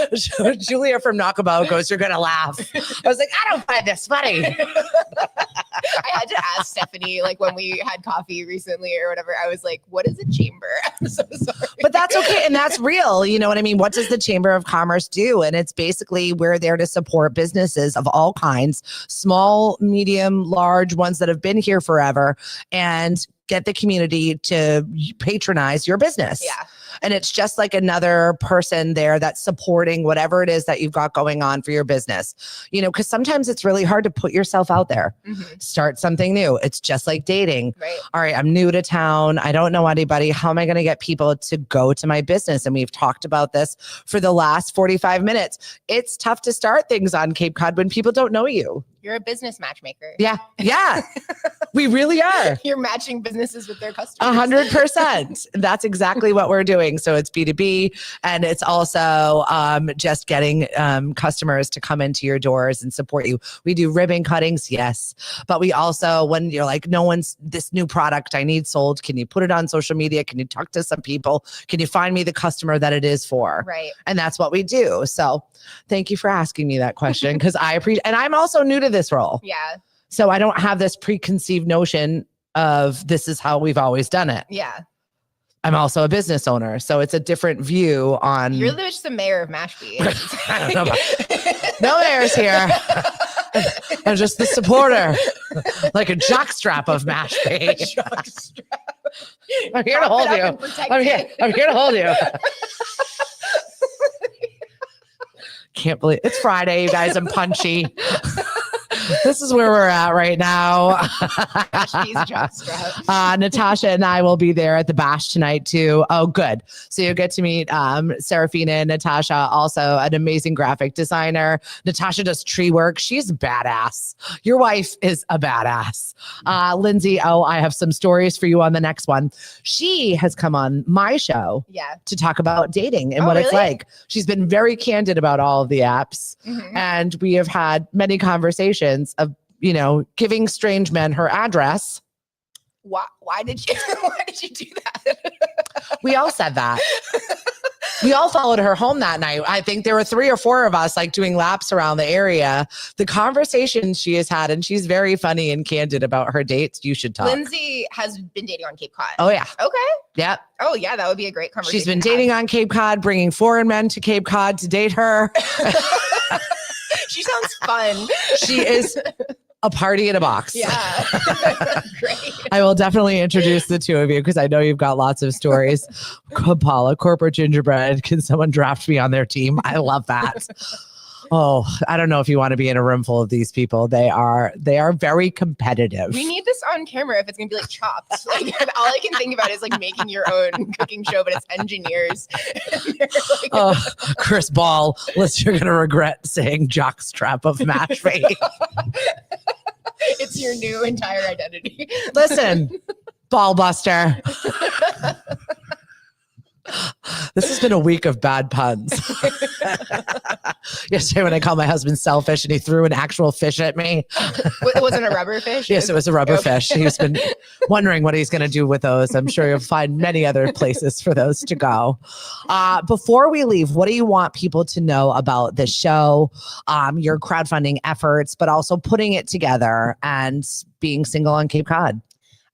Speaker 1: Julia from Naukabout goes, you're going to laugh. I was like, I don't find this funny.
Speaker 2: I had to ask Stephanie, like when we had coffee recently or whatever, I was like, what is a chamber? I'm so sorry.
Speaker 1: But that's okay. And that's real. You know what I mean? What does the Chamber of Commerce do? And it's basically we're there to support businesses of all kinds, small, medium, large ones that have been here forever and get the community to patronize your business.
Speaker 2: Yeah.
Speaker 1: And it's just like another person there that's supporting whatever it is that you've got going on for your business. You know, because sometimes it's really hard to put yourself out there. Mm-hmm. Start something new. It's just like dating.
Speaker 2: Right.
Speaker 1: All right, I'm new to town. I don't know anybody. How am I going to get people to go to my business? And we've talked about this for the last 45 minutes. It's tough to start things on Cape Cod when people don't know you.
Speaker 2: You're a business matchmaker.
Speaker 1: Yeah. Yeah. We really are.
Speaker 2: You're matching businesses with their customers.
Speaker 1: 100%. That's exactly what we're doing. So it's B2B and it's also just getting customers to come into your doors and support you. We do ribbon cuttings. Yes. But we also, when you're like, no one's this new product I need sold. Can you put it on social media? Can you talk to some people? Can you find me the customer that it is for?
Speaker 2: Right.
Speaker 1: And that's what we do. So thank you for asking me that question because I appreciate, and I'm also new to this role.
Speaker 2: Yeah.
Speaker 1: So I don't have this preconceived notion of this is how we've always done it.
Speaker 2: Yeah.
Speaker 1: I'm also a business owner. So it's a different view on.
Speaker 2: You're just the mayor of Mashpee.
Speaker 1: I don't know no mayor's here. I'm just the supporter. Like a jockstrap of Mashpee. I'm here to hold you. I'm here to hold you. Can't believe it's Friday, you guys. I'm punchy. This is where we're at right now. Natasha and I will be there at the bash tonight too. Oh, good. So you'll get to meet Serafina and Natasha, also an amazing graphic designer. Natasha does tree work. She's badass. Your wife is a badass. Lindsay, I have some stories for you on the next one. She has come on my show to talk about dating and what it's like. She's been very candid about all of the apps. Mm-hmm. And we have had many conversations of, you know, giving strange men her address.
Speaker 2: Why did you do that?
Speaker 1: We all said that. We all followed her home that night. I think there were 3 or 4 of us like doing laps around the area. The conversations she has had, and she's very funny and candid about her dates. You should talk.
Speaker 2: Lindsay has been dating on Cape Cod.
Speaker 1: Oh, yeah.
Speaker 2: Okay.
Speaker 1: Yep.
Speaker 2: Oh, yeah. That would be a great conversation.
Speaker 1: She's been dating on Cape Cod, bringing foreign men to Cape Cod to date her.
Speaker 2: She sounds fun.
Speaker 1: She is a party in a box.
Speaker 2: Yeah. Great.
Speaker 1: I will definitely introduce the two of you because I know you've got lots of stories. Paula, corporate gingerbread. Can someone draft me on their team? I love that. Oh, I don't know if you want to be in a room full of these people. They are very competitive.
Speaker 2: We need this on camera if it's gonna be like Chopped. Like all I can think about is like making your own cooking show, but it's engineers.
Speaker 1: Oh, Chris Ball, you're gonna regret saying jockstrap of match fate.
Speaker 2: It's your new entire identity.
Speaker 1: Listen, ball buster. This has been a week of bad puns. Yesterday when I called my husband selfish and he threw an actual fish at me.
Speaker 2: It wasn't a rubber fish?
Speaker 1: Yes, it was a rubber fish. He's been wondering what he's going to do with those. I'm sure you'll find many other places for those to go. Before we leave, what do you want people to know about the show, your crowdfunding efforts, but also putting it together and being single on Cape Cod?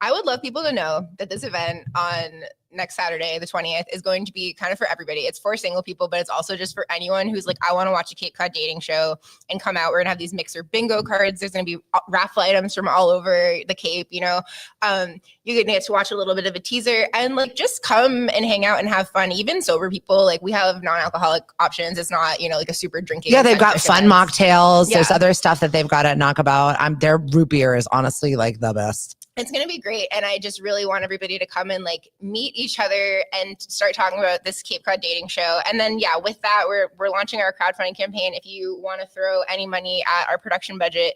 Speaker 2: I would love people to know that this event on next Saturday, the 20th, is going to be kind of for everybody. It's for single people, but it's also just for anyone who's like, I want to watch a Cape Cod dating show and come out. We're gonna have these mixer bingo cards. There's gonna be raffle items from all over the Cape, you know. You get to watch a little bit of a teaser and like just come and hang out and have fun. Even sober people, like we have non-alcoholic options. It's not, you know, like a super drinking.
Speaker 1: Yeah, they've got fun mocktails.
Speaker 2: Yeah.
Speaker 1: There's other stuff that they've got at Naukabout. Their root beer is honestly like the best.
Speaker 2: It's going to be great. And I just really want everybody to come and like meet each other and start talking about this Cape Cod dating show. And then, yeah, with that, we're launching our crowdfunding campaign. If you want to throw any money at our production budget,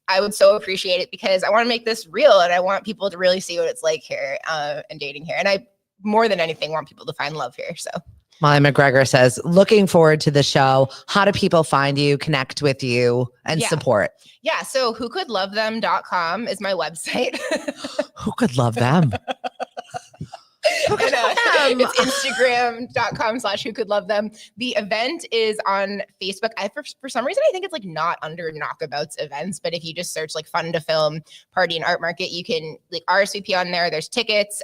Speaker 2: I would so appreciate it because I want to make this real and I want people to really see what it's like here and dating here. And I, more than anything, want people to find love here. So
Speaker 1: Molly McGregor says, looking forward to the show. How do people find you, connect with you, and support?
Speaker 2: Yeah, so whocouldlovethem.com is my website.
Speaker 1: Who could love them?
Speaker 2: It's Instagram.com/whocouldlovethem. The event is on Facebook. For some reason, I think it's like not under Naukabout's events, but if you just search like Fun to Film Party and Art Market, you can like RSVP on there. There's tickets.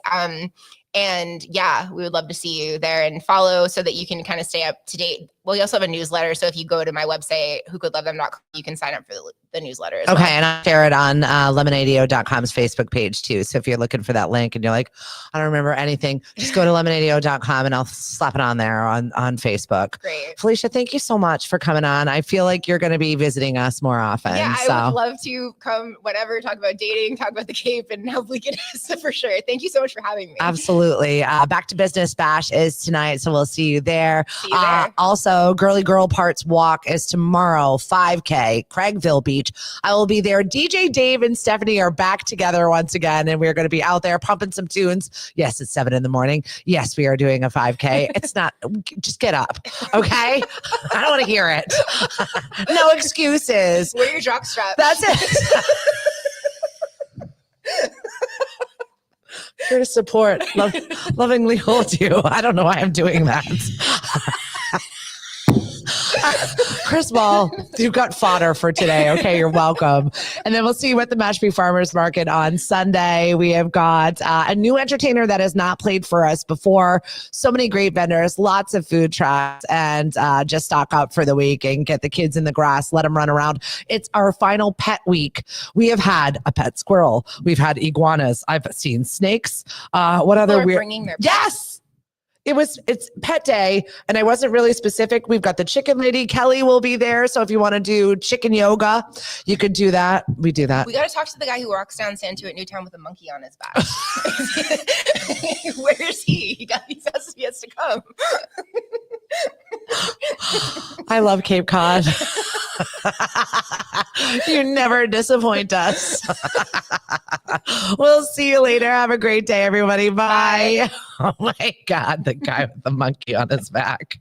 Speaker 2: And yeah, we would love to see you there and follow so that you can kind of stay up to date. Well, we also have a newsletter. So if you go to my website, whocouldlovethem.com, you can sign up for the newsletter as well.
Speaker 1: And I'll share it on lemonadio.com's Facebook page too. So if you're looking for that link and you're like, I don't remember anything, just go to lemonadio.com and I'll slap it on there on Facebook.
Speaker 2: Great.
Speaker 1: Felicia, thank you so much for coming on. I feel like you're going to be visiting us more often.
Speaker 2: Yeah, I would love to come, whatever, talk about dating, talk about the Cape, and hopefully get us for sure. Thank you so much for having me.
Speaker 1: Absolutely. Back to Business Bash is tonight, so we'll see you there.
Speaker 2: See you there.
Speaker 1: Also, Girly Girl Parts Walk is tomorrow, 5K, Craigville Beach. I will be there. DJ Dave and Stephanie are back together once again, and we're going to be out there pumping some tunes. Yes, it's 7 a.m. Yes, we are doing a 5K. It's not, just get up, okay? I don't want to hear it. No excuses.
Speaker 2: Wear your jock strap.
Speaker 1: That's it. Here to support, lovingly hold you. I don't know why I'm doing that. Chris Ball, you've got fodder for today. Okay, you're welcome. And then we'll see you at the Mashpee Farmers Market on Sunday. We have got a new entertainer that has not played for us before. So many great vendors, lots of food trucks, and just stock up for the week and get the kids in the grass, let them run around. It's our final pet week. We have had a pet squirrel. We've had iguanas. I've seen snakes. What other weird?
Speaker 2: Bringing their
Speaker 1: Yes. It's pet day, and I wasn't really specific. We've got the chicken lady. Kelly will be there. So if you want to do chicken yoga, you could do that. We do that.
Speaker 2: We got to talk to the guy who walks down Santu at Newtown with a monkey on his back. Where is he? He has to come.
Speaker 1: I love Cape Cod. You never disappoint us. We'll see you later. Have a great day, everybody. Bye. Oh my God, the guy with the monkey on his back.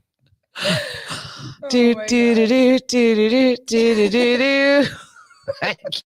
Speaker 1: Do do do do do do do do do do. I can't.